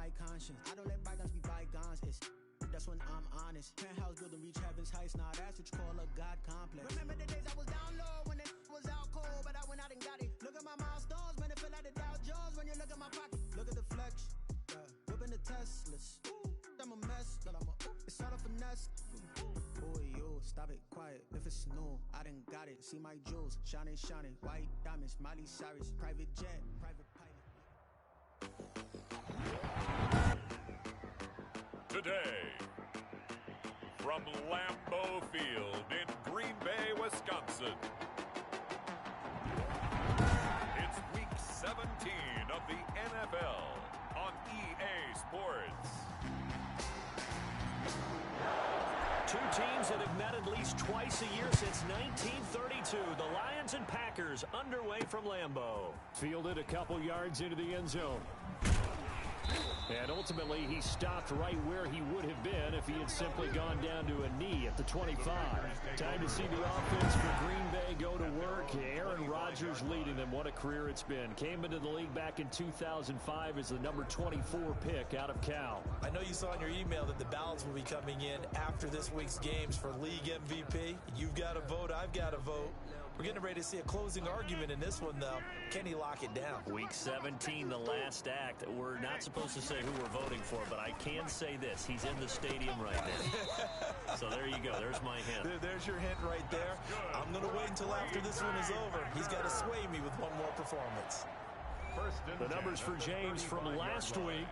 my conscience. I don't let bygones be bygones. That's when I'm honest. Penthouse building, reach heaven's heights. Nah, that's what you call a God complex. Remember the days I was down low when it was out cold, but I went out and got it. Look at my milestones, man, it feel like the Dow Jones when you look at my pocket. Look at the flex, whipping the Teslas. I'm a mess, but it's all a finesse. Boy, yo, stop it, quiet. If it's new, I done got it. See my jewels, shining, shining. White diamonds, Miley Cyrus. Private jet, private pilot. Today, from Lambeau Field in Green Bay, Wisconsin, it's Week 17 of the NFL on EA Sports. Two teams that have met at least twice a year since 1932. The Lions and Packers underway from Lambeau. Fielded a couple yards into the end zone. And ultimately, he stopped right where he would have been if he had simply gone down to a knee at the 25. Time to see the offense for Green Bay go to work. Aaron Rodgers leading them. What a career it's been. Came into the league back in 2005 as the number 24 pick out of Cal. I know you saw in your email that the ballots will be coming in after this week's games for league MVP. You've got a vote. I've got a vote. We're getting ready to see a closing argument in this one, though. Can he lock it down? Week 17, the last act. We're not supposed to say who we're voting for, but I can say this. He's in the stadium right now. So there you go. There's my hint. There's your hint right there. I'm going to wait until after this one is over. He's got to sway me with one more performance. The numbers for James from last week.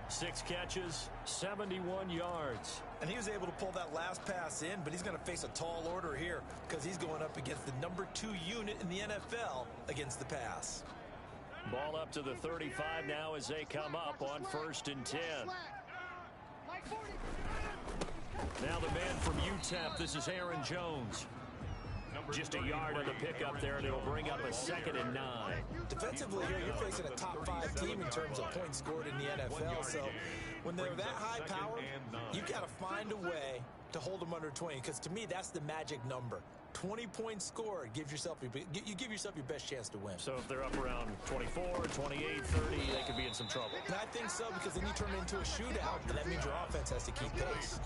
6 catches, 71 yards. And he was able to pull that last pass in, but he's going to face a tall order here because he's going up against the number 2 unit in the NFL against the pass. Ball up to the 35 now as they come up on 1st and 10. Now the man from UTEP, this is Aaron Jones. Just a yard on the pickup there, and it'll bring up a 2nd and 9. Defensively here, you're facing a top 5 team in terms of points scored in the NFL. So when they're that high powered, you've got to find a way to hold them under 20. Because to me, that's the magic number. 20 points scored, you give yourself your best chance to win. So if they're up around 24, 28, 30, they could be in some trouble. And I think so, because then you turn it into a shootout, and that means your offense has to keep pace.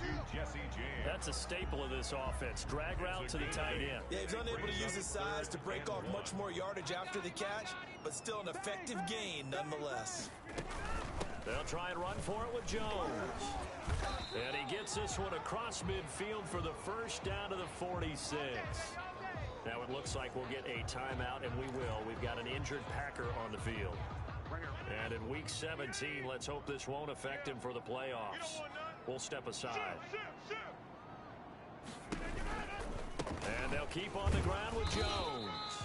That's a staple of this offense. Drag route to the tight end. Yeah, he's unable to use his size to break off much more yardage after the catch, but still an effective gain nonetheless. They'll try and run for it with Jones. And he gets this one across midfield for the first down to the 46. Now it looks like we'll get a timeout, and we will. We've got an injured Packer on the field. And in Week 17, let's hope this won't affect him for the playoffs. We'll step aside. And they'll keep on the ground with Jones.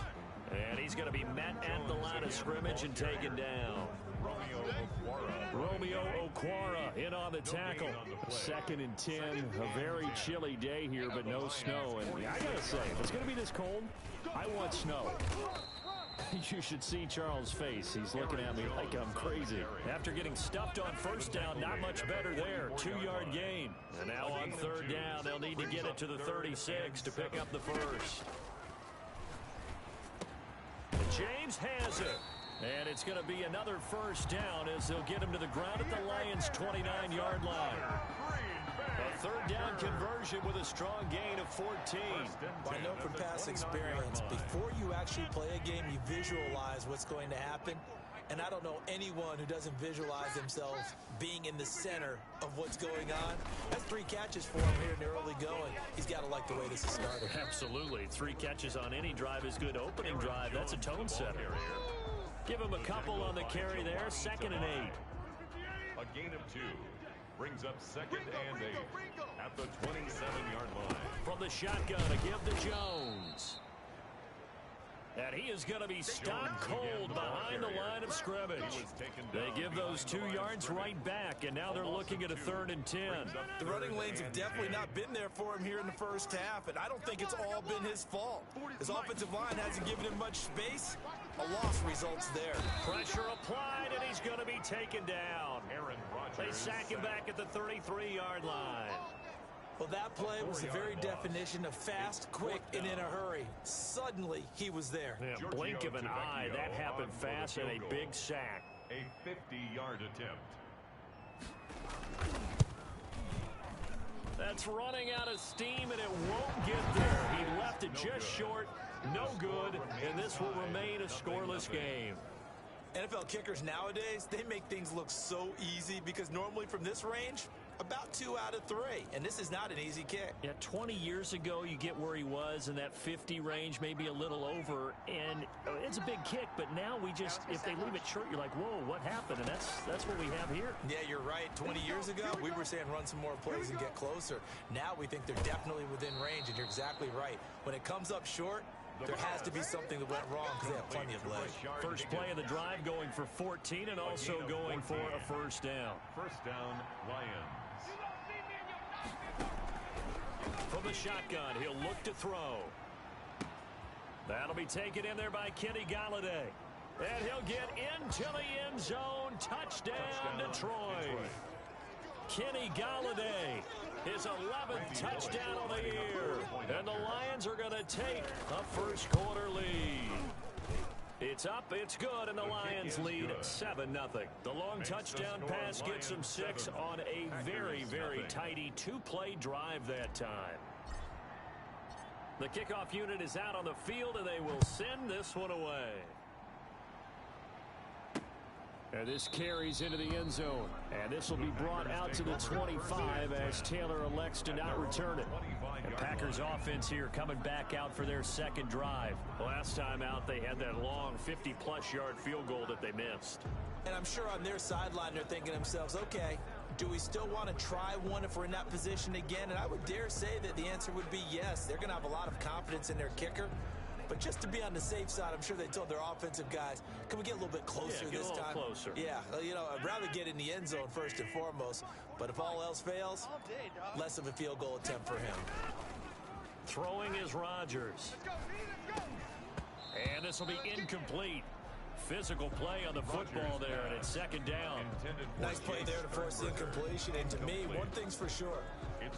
And he's going to be met at the line of scrimmage and taken down. Romeo Okwara in on the tackle. 2nd and 10. A very chilly day here, but no snow. And I got to say, if it's going to be this cold, I want snow. You should see Charles' face. He's looking at me like I'm crazy. After getting stuffed on 1st down, not much better there. 2-yard gain. And now on 3rd down, they'll need to get it to the 36 to pick up the first. James has it. And it's going to be another 1st down as they'll get him to the ground at the Lions' 29-yard line. A 3rd down conversion with a strong gain of 14. I know from past experience, before you actually play a game, you visualize what's going to happen. And I don't know anyone who doesn't visualize themselves being in the center of what's going on. That's 3 catches for him here in the early going. He's got to like the way this is started. Absolutely. 3 catches on any drive is good. Opening drive, that's a tone setter. Give him a couple on the carry there. 2nd and 8. A gain of 2. Brings up 2nd and 8 at the 27-yard line. From the shotgun to give to Jones. And he is going to be stopped cold behind the line of scrimmage. They give those 2 yards right back, and now they're looking at a 3rd and 10. The running lanes have definitely not been there for him here in the first half, and I don't think it's all been his fault. His offensive line hasn't given him much space. A loss results there. Pressure applied, and he's going to be taken down. They sack him back at the 33-yard line. Well, that play was the very definition of fast, quick, and in a hurry. Suddenly, he was there. Yeah, blink of an eye. That happened fast and a big sack. A 50-yard attempt. That's running out of steam, and it won't get there. He left it just short. No good, and this will remain a scoreless game. NFL kickers nowadays, they make things look so easy because normally from this range, about 2 out of 3. And this is not an easy kick. Yeah, 20 years ago, you get where he was in that 50 range, maybe a little over. And it's a big kick, but now we just, if they leave it short, you're like, whoa, what happened? And that's what we have here. Yeah, you're right. 20 years ago, we were saying run some more plays and get closer. Now we think they're definitely within range, and you're exactly right. When it comes up short, there has to be something that went wrong because they have plenty of leg. First play of the drive going for 14 and also going for a first down. First down, Lions. From the shotgun, he'll look to throw. That'll be taken in there by Kenny Galladay. And he'll get into the end zone. Touchdown, Detroit. Kenny Galladay, his 11th touchdown of the year. And the Lions are going to take a first quarter lead. It's up, it's good, and the Lions lead 7-0. The long touchdown pass gets them 6 on a very, very tidy 2-play drive that time. The kickoff unit is out on the field, and they will send this one away. And this carries into the end zone. And this will be brought out to the 25 as Taylor elects to not return it. And Packers offense here coming back out for their second drive. Last time out, they had that long 50-plus yard field goal that they missed. And I'm sure on their sideline they're thinking to themselves, okay, do we still want to try one if we're in that position again? And I would dare say that the answer would be yes. They're going to have a lot of confidence in their kicker. But just to be on the safe side, I'm sure they told their offensive guys, can we get a little bit closer this time? Closer. Yeah, you know, I'd rather get in the end zone first and foremost. But if all else fails, less of a field goal attempt for him. Throwing is Rodgers. And this will be incomplete. Physical play on the football there, and it's second down. Nice play there to force the incompletion. And to me, one thing's for sure.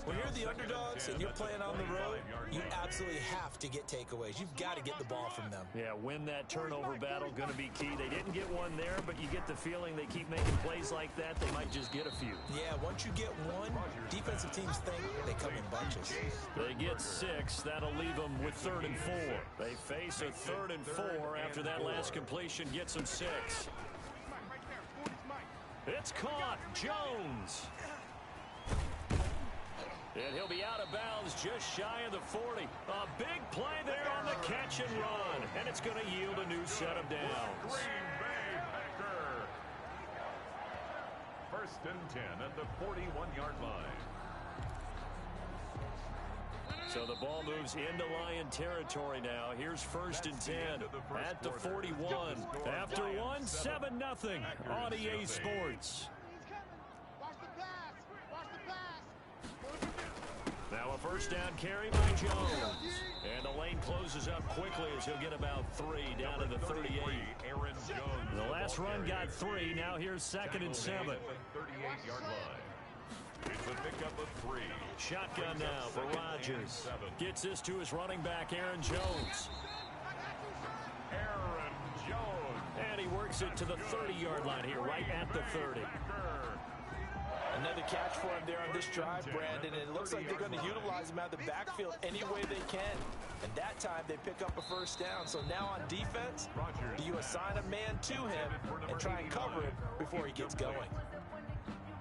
When you're the underdogs and you're playing on the road, you absolutely have to get takeaways. You've got to get the ball from them. Yeah, win that turnover battle, going to be key. They didn't get one there, but you get the feeling they keep making plays like that, they might just get a few. Yeah, once you get one, defensive teams think they come in bunches. They get 6. That'll leave them with 3rd and 4. They face a 3rd and 4 after that last completion gets them 6. It's caught. Jones. And he'll be out of bounds just shy of the 40. A big play there on the catch and run. And it's going to yield a new set of downs. Green Bay Packer. First and 10 at the 41-yard line. So the ball moves into Lion territory now. Here's first and 10 at the 41. After 1, 7-0 on EA Sports. Now a first down carry by Jones. And the lane closes up quickly as he'll get about 3 down to the 38. Aaron Jones. The last run got 3. Now here's 2nd and 7. 38-yard line. It's a pickup of 3. Shotgun now for Rodgers. Gets this to his running back, Aaron Jones. Aaron Jones. And he works it to the 30-yard line here, right at the 30. Another catch for him there on this drive, Brandon, and it looks like they're going to utilize him out of the backfield any way they can. And that time they pick up a first down. So now on defense, do you assign a man to him and try and cover him before he gets going?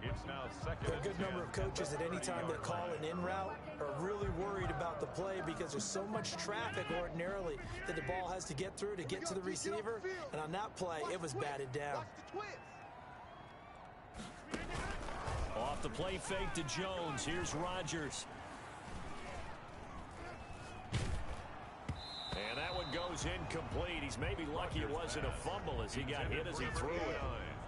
It's now second. A good number of coaches at any time they call an in route are really worried about the play because there's so much traffic ordinarily that the ball has to get through to get to the receiver. And on that play, it was batted down. Off the play fake to Jones. Here's Rodgers. And that one goes incomplete. He's maybe lucky it wasn't a fumble as he got hit as he threw it.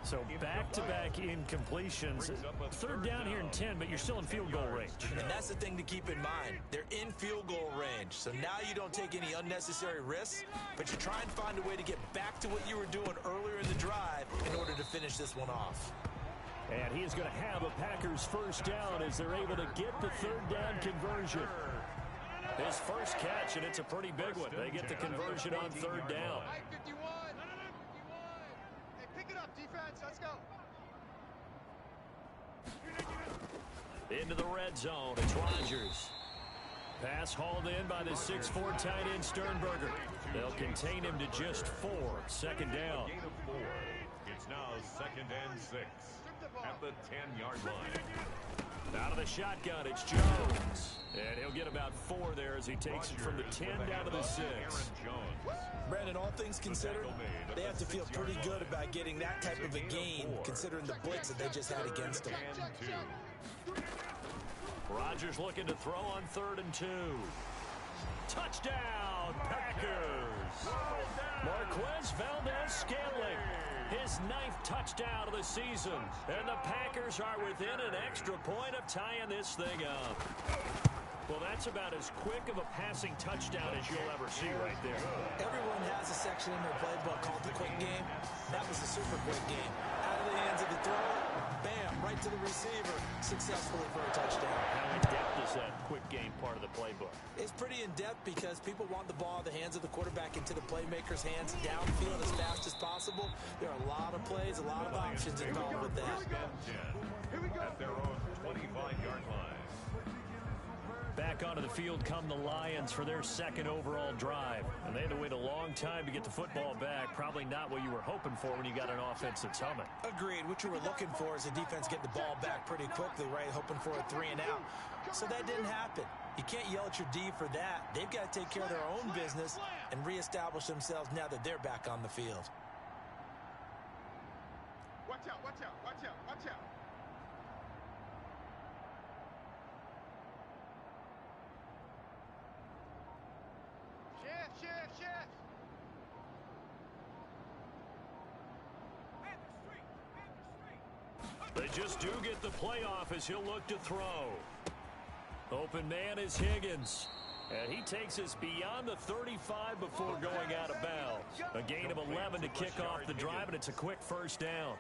So back-to-back incompletions. 3rd down here in 10, but you're still in field goal range. And that's the thing to keep in mind. They're in field goal range. So now you don't take any unnecessary risks, but you try and find a way to get back to what you were doing earlier in the drive in order to finish this one off. And he is going to have a Packers first down as they're able to get the 3rd down conversion. His first catch, and it's a pretty big one. They get the conversion on 3rd down. Hey, pick it up, defense. Let's go. Into the red zone. It's Rodgers. Pass hauled in by the 6'4" tight end Sternberger. They'll contain him to just 4. Second down. Gain of 4. It's now 2nd and 6 at the 10-yard line. Out of the shotgun, it's Jones. And he'll get about 4 there as he takes it from the 10 down to the 6. Brandon, all things considered, they have to feel pretty good about getting that type of a gain, considering the blitz that they just had against them. Rodgers looking to throw on 3rd and 2. Touchdown, Packers! Marquez Valdez-Scantling, his 9th touchdown of the season. And the Packers are within an extra point of tying this thing up. Well, that's about as quick of a passing touchdown as you'll ever see right there. Everyone has a section in their playbook called the quick game. That was a super quick game. Out of the hands of the thrower, bam, right to the receiver, successfully for a touchdown. How in-depth is that quick game part of the playbook? It's pretty in-depth because people want the ball in the hands of the quarterback into the playmaker's hands downfield as fast as possible. There are a lot of plays, a lot of options involved with that. At their own 25-yard line. Back onto the field come the Lions for their 2nd overall drive. And they had to wait a long time to get the football back. Probably not what you were hoping for when you got an offense that's humming. Agreed. What you were looking for is the defense getting the ball back pretty quickly, right? Hoping for a 3 and out. So that didn't happen. You can't yell at your D for that. They've got to take care of their own business and reestablish themselves now that they're back on the field. Watch out, watch out, watch out, watch out. Shift. They just do get the playoff as he'll look to throw. Open man is Higgins. And he takes us beyond the 35 before going out of bounds. A gain of 11 to kick off the drive, and it's a quick first down.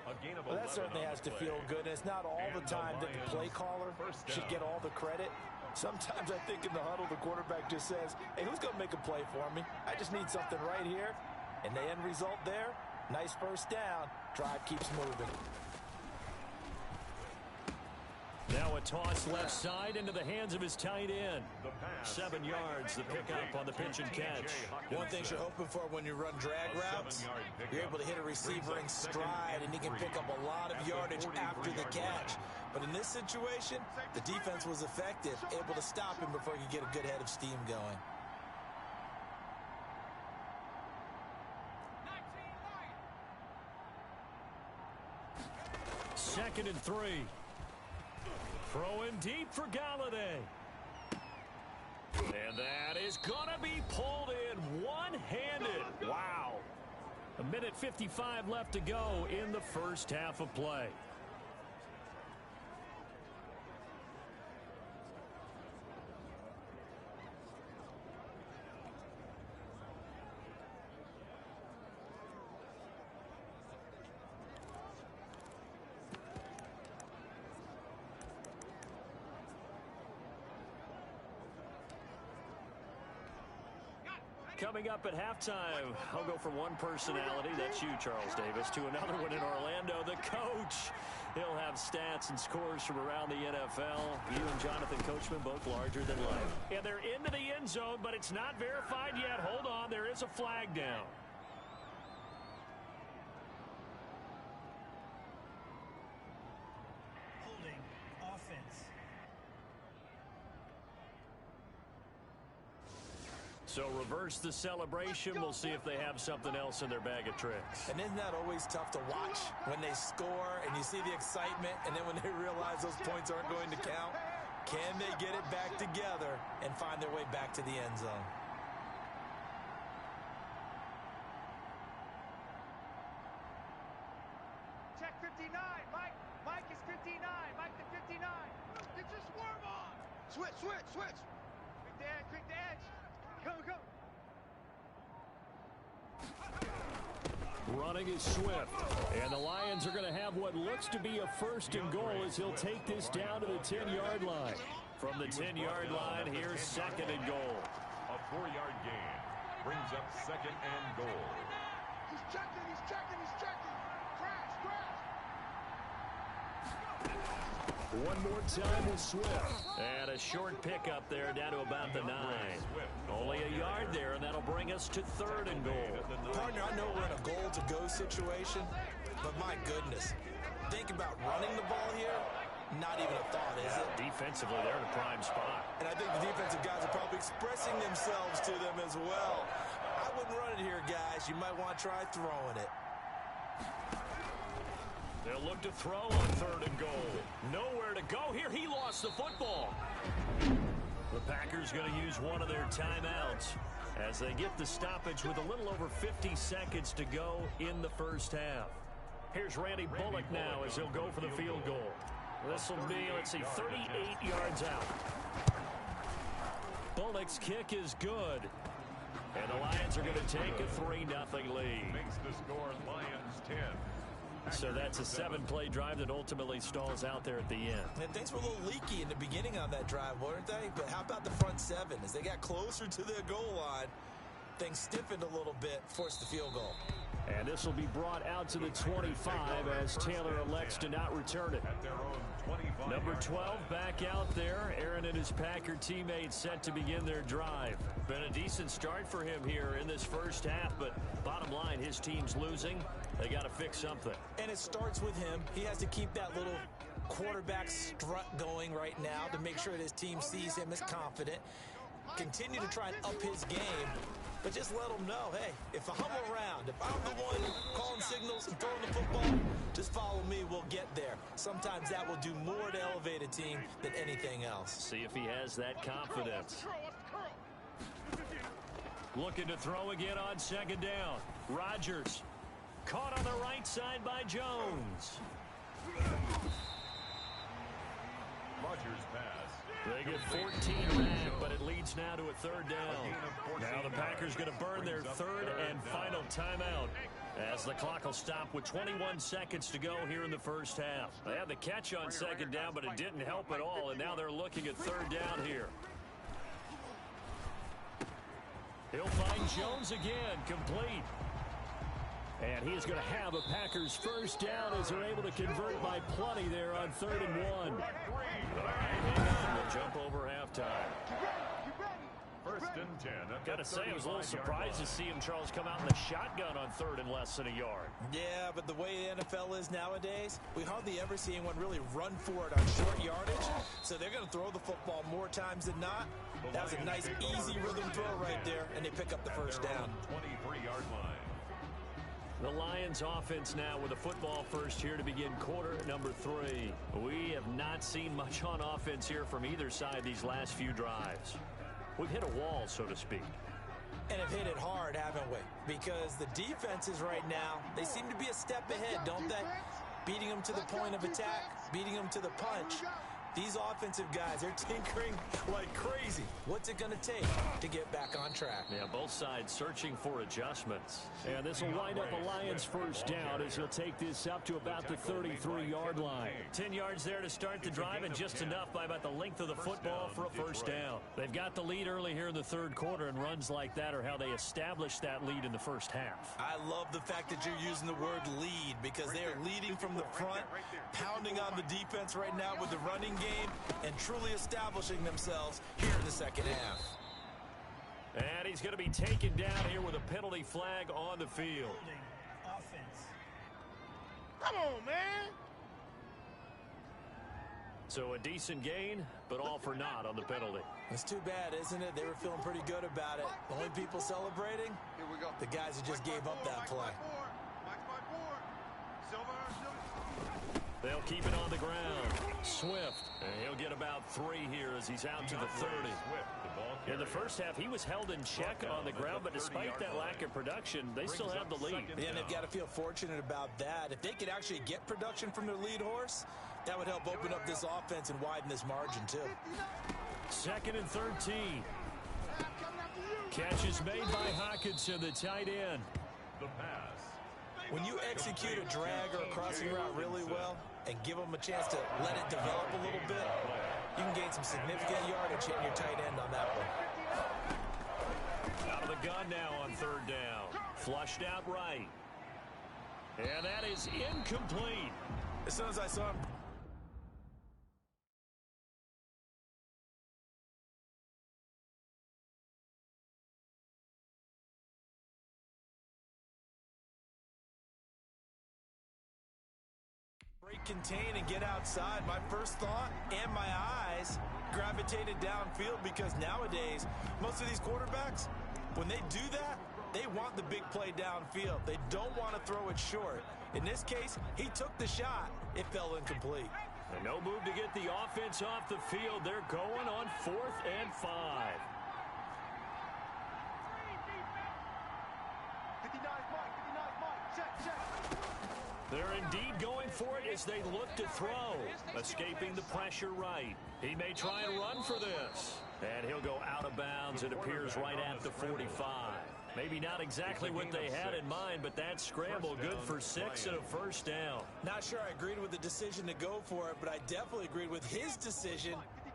Well, that certainly has to feel good. And it's not all the time that the play caller should get all the credit. Sometimes I think in the huddle, the quarterback just says, hey, who's going to make a play for me? I just need something right here. And the end result there, nice first down. Drive keeps moving. Now a toss left side into the hands of his tight end. 7 yards, the pickup on the pitch and catch. One thing you're hoping for when you run drag routes, you're able to hit a receiver in stride, and he can pick up a lot of yardage after the catch. But in this situation, the defense was effective, able to stop him before he could get a good head of steam going. Second and 3. Throwing deep for Galladay. And that is going to be pulled in one-handed. Wow. 1:55 left to go in the first half of play. Coming up at halftime, I'll go from one personality, that's you, Charles Davis, to another one in Orlando, the coach. He'll have stats and scores from around the NFL. You and Jonathan Coachman both larger than life. And they're into the end zone, but it's not verified yet. Hold on, there is a flag down. Holding offense. So reverse the celebration. We'll see if they have something else in their bag of tricks. And isn't that always tough to watch when they score and you see the excitement, and then when they realize those points aren't going to count? Can they get it back together and find their way back to the end zone? Check 59, Mike. Mike is 59. Mike the 59. Get your swarm on. Switch. Quick the edge. Go. Running is Swift. And the Lions are going to have what looks to be a first and goal as he'll take this down to the 10-yard line. From the 10-yard line, here's second and goal. A 4-yard gain brings up second and goal. He's checking. Crash. One more time with Swift. And a short pickup there down to about the 9. Only a yard there, and that'll bring us to 3rd and goal. Partner, I know we're in a goal-to-go situation, but my goodness. Think about running the ball here. Not even a thought, is it? Defensively, they're in a prime spot. And I think the defensive guys are probably expressing themselves to them as well. I wouldn't run it here, guys. You might want to try throwing it. They'll look to throw on 3rd and goal. Nowhere to go here. He lost the football. The Packers going to use one of their timeouts as they get the stoppage with a little over 50 seconds to go in the first half. Here's Randy Bullock now as he'll go for the field goal. This will be, let's see, 38 yards out. Bullock's kick is good. And the Lions are going to take a 3-0 lead. Makes the score Lions 10. So that's a 7-play drive that ultimately stalls out there at the end. And things were a little leaky in the beginning on that drive, weren't they? But how about the front 7? As they got closer to the goal line, things stiffened a little bit, forced the field goal. And this will be brought out to the 25 as Taylor elects to not return it. Number 12 back out there. Aaron and his Packer teammates set to begin their drive. Been a decent start for him here in this first half, but bottom line, his team's losing. They got to fix something. And it starts with him. He has to keep that little quarterback strut going right now to make sure that his team sees him as confident. Continue to try and up his game. But just let them know, hey, if I'm around, if I'm the one calling signals and throwing the football, just follow me, we'll get there. Sometimes that will do more to elevate a team than anything else. See if he has that confidence. Looking to throw again on 2nd down. Rodgers caught on the right side by Jones. Rodgers pass. They get 14 back, but it leads now to a 3rd down. Now the Packers going to burn their 3rd and final timeout as the clock will stop with 21 seconds to go here in the first half. They had the catch on 2nd down, but it didn't help at all, and now they're looking at 3rd down here. He'll find Jones again, complete. And he's going to have a Packers first down as they're able to convert by plenty there on 3rd and 1. We'll jump over halftime. 1st and 10. Got to say, I was a little surprised to see him, Charles, come out in the shotgun on 3rd and less than a yard. Yeah, but the way the NFL is nowadays, we hardly ever see anyone really run for it on short yardage. So they're going to throw the football more times than not. That was a nice, easy rhythm throw right there, and they pick up the first down. 23-yard line. The Lions offense now with a football first here to begin quarter number 3. We have not seen much on offense here from either side these last few drives. We've hit a wall, so to speak. And have hit it hard, haven't we? Because the defenses right now, they seem to be a step ahead, don't they? Beating them to the point of attack, beating them to the punch. These offensive guys, they're tinkering like crazy. What's it going to take to get back on track? Yeah, both sides searching for adjustments. And this will wind up a Lions first down as he'll take this up to about the 33-yard line. 10 yards there to start the drive, and just enough by about the length of the football for a first down. They've got the lead early here in the 3rd quarter, and runs like that are how they establish that lead in the first half. I love the fact that you're using the word lead because they are leading from the front, pounding on the defense right now with the running game, and truly establishing themselves here in the second half. And he's going to be taken down here with a penalty flag on the field. Offense. Come on, man. So a decent gain, but all for naught on the penalty. It's too bad, isn't it? They were feeling pretty good about it. The only people celebrating, Here we go. the guys who just gave up that play. They'll keep it on the ground. Swift, and he'll get about 3 here as he's out to the 30. In the first half, he was held in check on the ground, but despite that lack of production, they still have the lead. And they've got to feel fortunate about that. If they could actually get production from their lead horse, that would help open up this offense and widen this margin, too. 2nd and 13. Catch is made by Hawkinson, the tight end. The pass. When you execute a drag or a crossing route really well and give them a chance to let it develop a little bit, you can gain some significant yardage hitting your tight end on that one. Out of the gun now on 3rd down. Flushed out right. And that is incomplete. As soon as I saw him contain and get outside, my first thought and my eyes gravitated downfield, because nowadays, most of these quarterbacks, when they do that, they want the big play downfield. They don't want to throw it short. In this case, he took the shot. It fell incomplete. And no move to get the offense off the field. They're going on 4th and 5. 59 Mike, check. They're indeed going for it as they look to throw. Escaping the pressure right. He may try and run for this. And he'll go out of bounds, it appears, right at the 45. Maybe not exactly what they had in mind, but that scramble good for 6 and a first down. Not sure I agreed with the decision to go for it, but I definitely agreed with his decision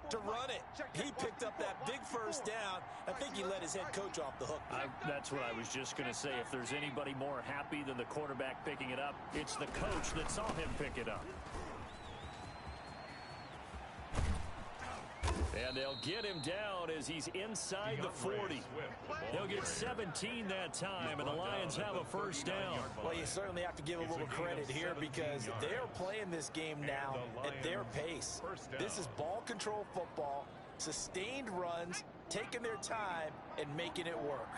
to run it. He picked up that big first down. I think he let his head coach off the hook. That's what I was just going to say. If there's anybody more happy than the quarterback picking it up, it's the coach that saw him pick it up. And they'll get him down as he's inside the 40. They'll get 17 that time, and the Lions have a first down. Well, you certainly have to give a little credit here, because they're playing this game now at their pace. This is ball control football, sustained runs, taking their time, and making it work.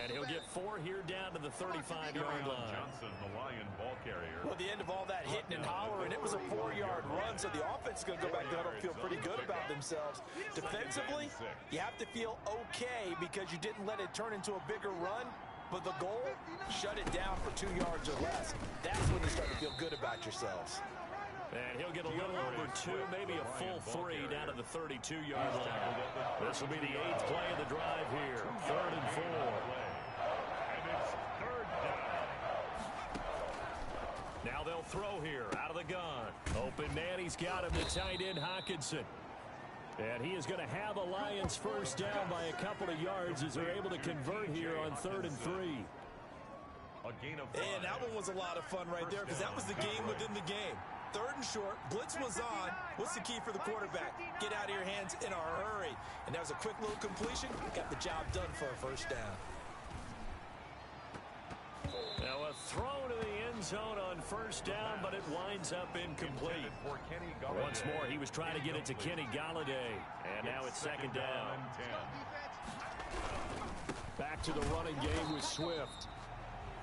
And he'll get 4 here down to the 35-yard line. Johnson, the Lion ball carrier. Well, the end of all that hitting and hollering, it was a 4-yard run, so the offense is going to go back to huddle, feel pretty good about themselves. Defensively, you have to feel okay because you didn't let it turn into a bigger run, but the goal, shut it down for 2 yards or less. That's when you start to feel good about yourselves. And he'll get a little over 2, maybe a full 3 down to the 32-yard line. This will be the 8th play of the drive here. 3rd and 4. And it's 3rd down. Now they'll throw here out of the gun. Open man, he's got him, the tight end Hockenson. And he is going to have a Lions first down by a couple of yards as they're able to convert here on 3rd and 3. A gain of 5. And that one was a lot of fun right there, because that was the game within the game. 3rd and short, blitz was on. What's the key for the quarterback? Get out of your hands in a hurry. And that was a quick little completion. Got the job done for a first down. Now a throw to the end zone on first down, but it winds up incomplete. Once more, he was trying to get it to Kenny Galladay. And now it's 2nd down. Back to the running game with Swift.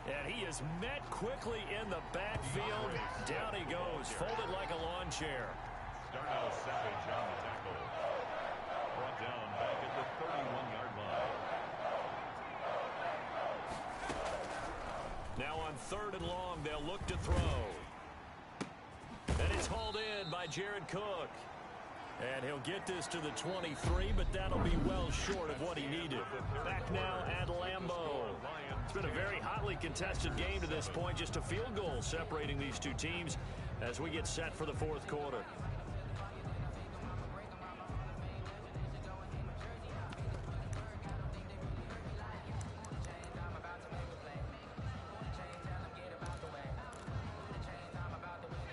And he is met quickly in the backfield. Down he goes, folded like a lawn chair. Darnell Savage on the tackle. Brought down back at the 31-yard line. Now on 3rd and long, they'll look to throw. And it's hauled in by Jared Cook. And he'll get this to the 23, but that'll be well short of what he needed. Back now at Lambeau. It's been a very hotly contested game to this point. Just a field goal separating these two teams as we get set for the 4th quarter.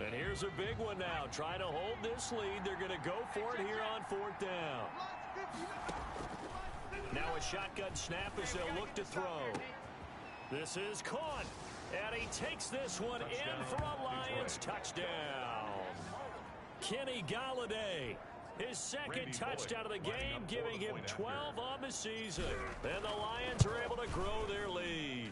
And here's a big one now. Trying to hold this lead. They're going to go for it here on 4th down. Now a shotgun snap as they'll look to throw. This is caught. And he takes this one in for a Lions touchdown. Kenny Galladay, his 2nd touchdown of the game, giving him 12 on the season. And the Lions are able to grow their lead.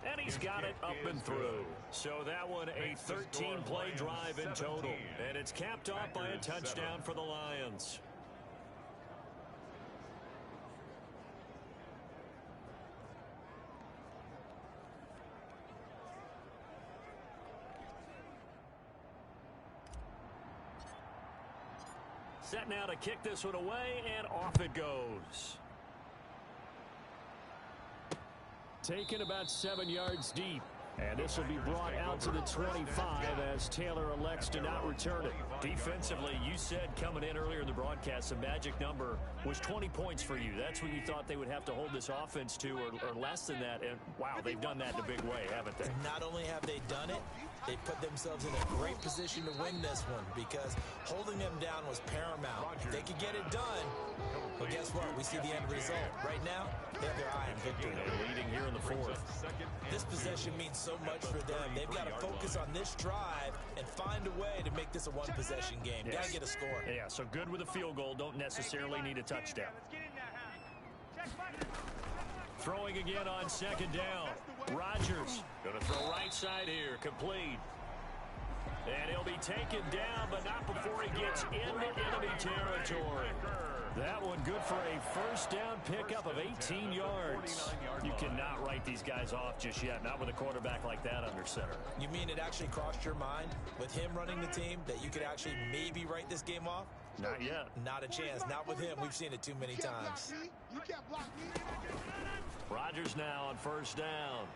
And he's got it up and through. So that one a 13-play drive in total. And it's capped off by a touchdown for the Lions. Set now to kick this one away, and off it goes. Taken about 7 yards deep. And this will be brought out to the 25 as Taylor elects to not return it. Defensively, you said coming in earlier in the broadcast, the magic number was 20 points for you. That's what you thought they would have to hold this offense to, or less than that. And, wow, they've done that in a big way, haven't they? Not only have they done it, they put themselves in a great position to win this one because holding them down was paramount. If they could get it done, well, guess what? We see the end result. Right now, they have their eye on victory. They're leading here in the fourth. This possession means so much for them. They've got to focus on this drive and find a way to make this a one-possession game. Yes. Got to get a score. Yeah, so good with a field goal. Don't necessarily need a touchdown. Throwing again on second down. Rodgers going to throw right side here. Complete. And he'll be taken down, but not before he gets into enemy territory. That one good for a first down pickup of 18 yards. You cannot write these guys off just yet, not with a quarterback like that under center. You mean it actually crossed your mind with him running the team that you could actually maybe write this game off? Not yet. Not a chance. Not with him. We've seen it too many times. You can't block me. Rodgers now on first down.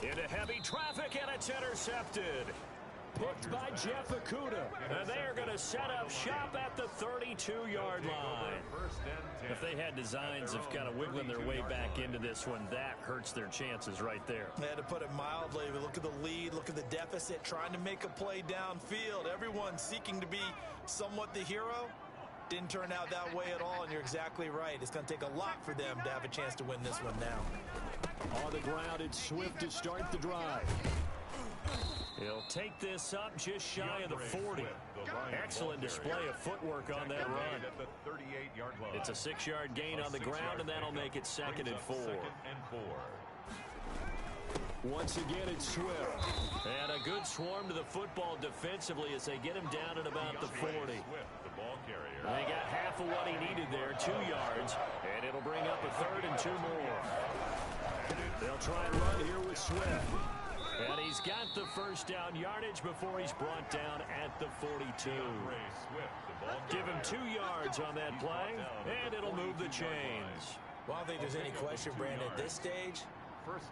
Into heavy traffic, and it's intercepted. Picked by Jeff Okudah. And they are going to set up shop at the 32-yard line. If they had designs of kind of wiggling their way back into this one, that hurts their chances right there. They had to put it mildly. But look at the lead. Look at the deficit. Trying to make a play downfield. Everyone seeking to be somewhat the hero. Didn't turn out that way at all, and you're exactly right. It's going to take a lot for them to have a chance to win this one now. On the ground, it's Swift to start the drive. He'll take this up just shy of the 40. Excellent display of footwork on that run. It's a 6-yard gain on the ground, and that'll make it 2nd and 4. Once again, it's Swift. And a good swarm to the football defensively as they get him down at about the 40. They got half of what he needed there, 2 yards, and it'll bring up a 3rd and 2 more. They'll try and run here with Swift. And he's got the first down yardage before he's brought down at the 42. Give him 2 yards on that play, and it'll move the chains. Well, I don't think there's any question, Brandon, at this stage,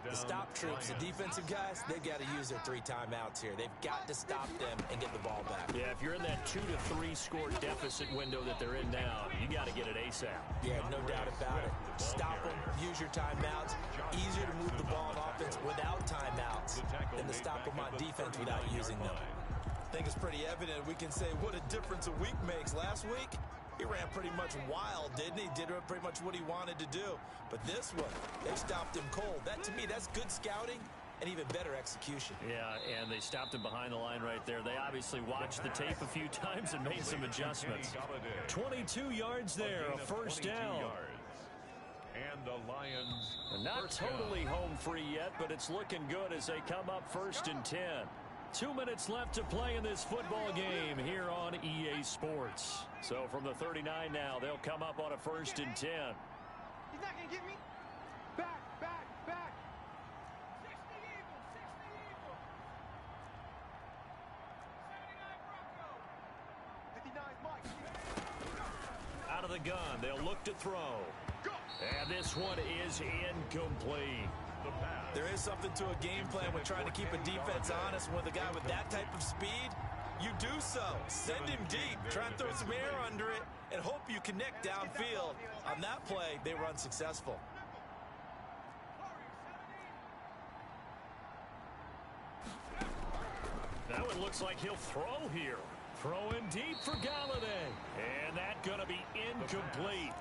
the stop troops, the defensive guys, they've got to use their 3 timeouts here. They've got to stop them and get the ball back. Yeah, if you're in that 2 to 3 score deficit window that they're in now, you got to get it ASAP. Yeah, no doubt about it. Stop them, use your timeouts. Easier to move the ball on offense without timeouts than to stop them on defense without using them. I think it's pretty evident we can say what a difference a week makes. Last week, he ran pretty much wild, didn't he? Did pretty much what he wanted to do. But this one, they stopped him cold. That, to me, that's good scouting and even better execution. Yeah, and they stopped him behind the line right there. They obviously watched the tape a few times and made some adjustments. 22 yards there, a first down. And the Lions Not totally home free yet, but it's looking good as they come up 1st and 10. 2 minutes left to play in this football game here on EA Sports. So from the 39 now, they'll come up on a 1st and 10. He's not going to get me. Back. 60 Eagle. 79 Mike. Out of the gun, they'll look to throw. And this one is incomplete. There is something to a game plan when trying to keep a defense honest. With a guy with that type of speed, you do so. Send him deep. Try and throw some air under it and hope you connect downfield. On that play, they were unsuccessful. That one looks like he'll throw here. Throwing deep for Galladay. And that's going to be incomplete.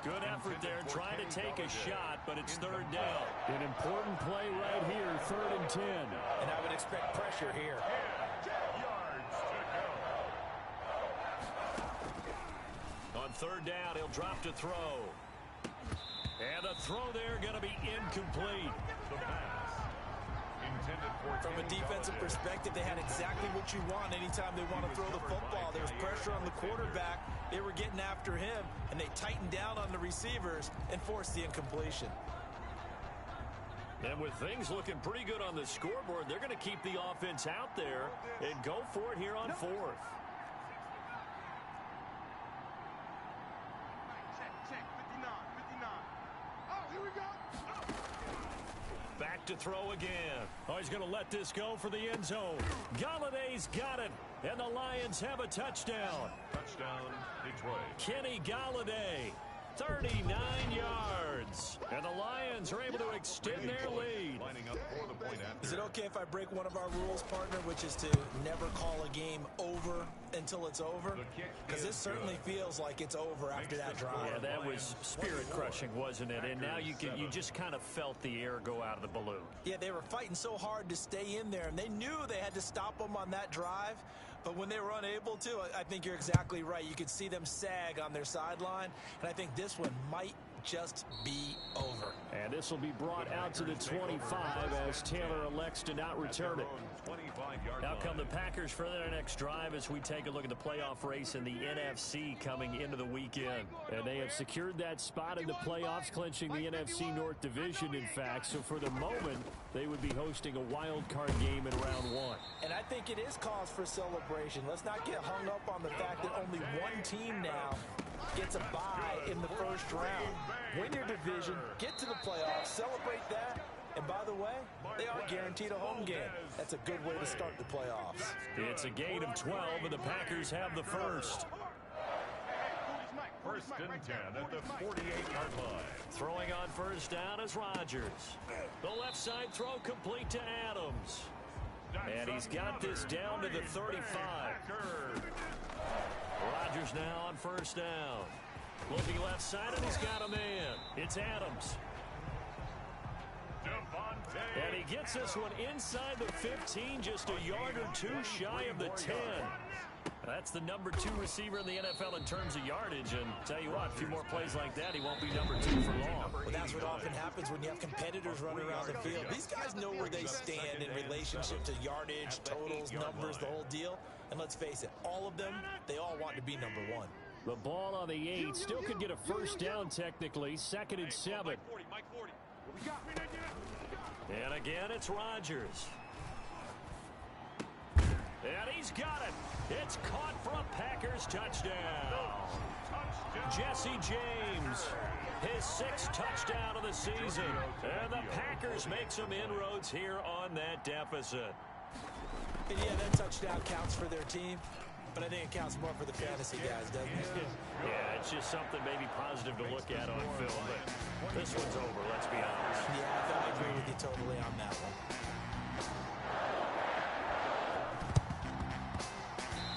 Good effort there, trying to take a shot, but it's 3rd down. An important play right here, 3rd and 10. And I would expect pressure here. On 3rd down, he'll drop to throw. And the throw there going to be incomplete. From a defensive perspective, they had exactly what you want anytime they want to throw the football. There was pressure on the quarterback. They were getting after him, and they tightened down on the receivers and forced the incompletion. And with things looking pretty good on the scoreboard, they're going to keep the offense out there and go for it here on 4th. Check. 59. Oh, here we go. Back to throw again. Oh, he's going to let this go for the end zone. Galladay's got it, and the Lions have a touchdown. Touchdown, Detroit. Kenny Galladay, 39 yards. And the Lions are able to extend their lead. Lining up for the point after. Is it okay if I break one of our rules, partner, which is to never call a game over until it's over? Because this certainly feels like it's over after that drive. Yeah, that was spirit-crushing, wasn't it? And now you just kind of felt the air go out of the balloon. Yeah, they were fighting so hard to stay in there, and they knew they had to stop them on that drive. But when they were unable to, I think you're exactly right. You could see them sag on their sideline, and I think this one might just be over. And this will be brought out to the 25 as Taylor elects to not return it. Now come the Packers for their next drive as we take a look at the playoff race in the NFC coming into the weekend. And they have secured that spot in the playoffs, clinching the NFC North Division, in fact. So for the moment, they would be hosting a wild card game in round one. And I think it is cause for celebration. Let's not get hung up on the fact that only one team now gets a bye in the first round. Win your division, get to the playoffs, celebrate that, and by the way, they are guaranteed a home game. That's a good way to start the playoffs. It's a gain of 12, and the Packers have the first. First and 10 at the 48-yard line. Throwing on first down is Rodgers. The left side throw complete to Adams. And he's got this down to the 35. Rodgers now on first down. Looking left side, and he's got a man. It's Adams. And he gets this one inside the 15, just a yard or two shy of the 10. That's the number 2 receiver in the NFL in terms of yardage. And tell you what, a few more plays like that, he won't be number 2 for long. Well, that's what often happens when you have competitors running around the field. These guys know where they stand in relationship to yardage, totals, numbers, the whole deal. And let's face it, all of them, they all want to be number 1. The ball on the 8 still could get a first down technically. 2nd and 7. And again, it's Rodgers. And he's got it. It's caught for a Packers touchdown. Jesse James, his 6th touchdown of the season. And the Packers make some inroads here on that deficit. And yeah, that touchdown counts for their team, but I think it counts more for the fantasy guys, doesn't it? Yeah, it's just something maybe positive to look at on film, but this one's over, let's be honest. Yeah, I agree with you totally on that one.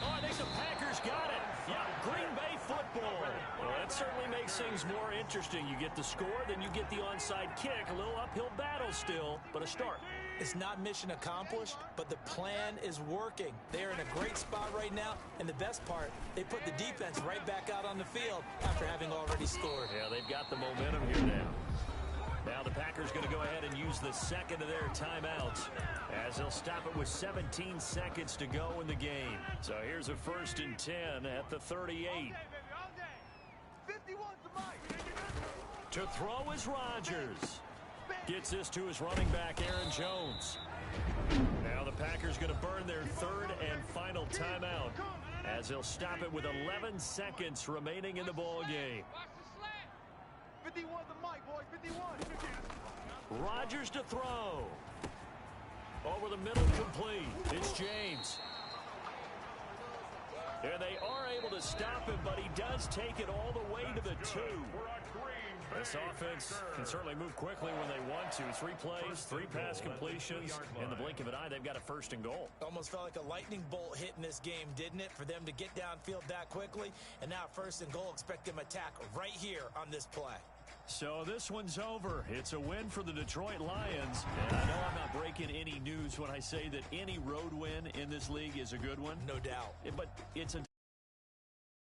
Oh, I think the Packers got it. Yeah, Green Bay football. Well, that certainly makes things more interesting. You get the score, then you get the onside kick. A little uphill battle still, but a start. It's not mission accomplished, but the plan is working. They're in a great spot right now, and the best part, they put the defense right back out on the field after having already scored. Yeah, they've got the momentum here now. Now the Packers going to go ahead and use the second of their timeouts as they'll stop it with 17 seconds to go in the game. So here's a 1st and 10 at the 38. To throw is Rodgers. Gets this to his running back, Aaron Jones. Now the Packers going to burn their 3rd and final timeout as they'll stop it with 11 seconds remaining in the ball game. 51 the mic, boys, 51. Rodgers to throw. Over the middle, complete. It's James. And they are able to stop him, but he does take it all the way to the 2. This offense can certainly move quickly when they want to. 3 plays, 3 pass completions. In the blink of an eye, they've got a 1st and goal. Almost felt like a lightning bolt hit in this game, didn't it? For them to get downfield that quickly. And now 1st and goal, expect them to attack right here on this play. So this one's over. It's a win for the Detroit Lions. And I know I'm not breaking any news when I say that any road win in this league is a good one. No doubt. But it's a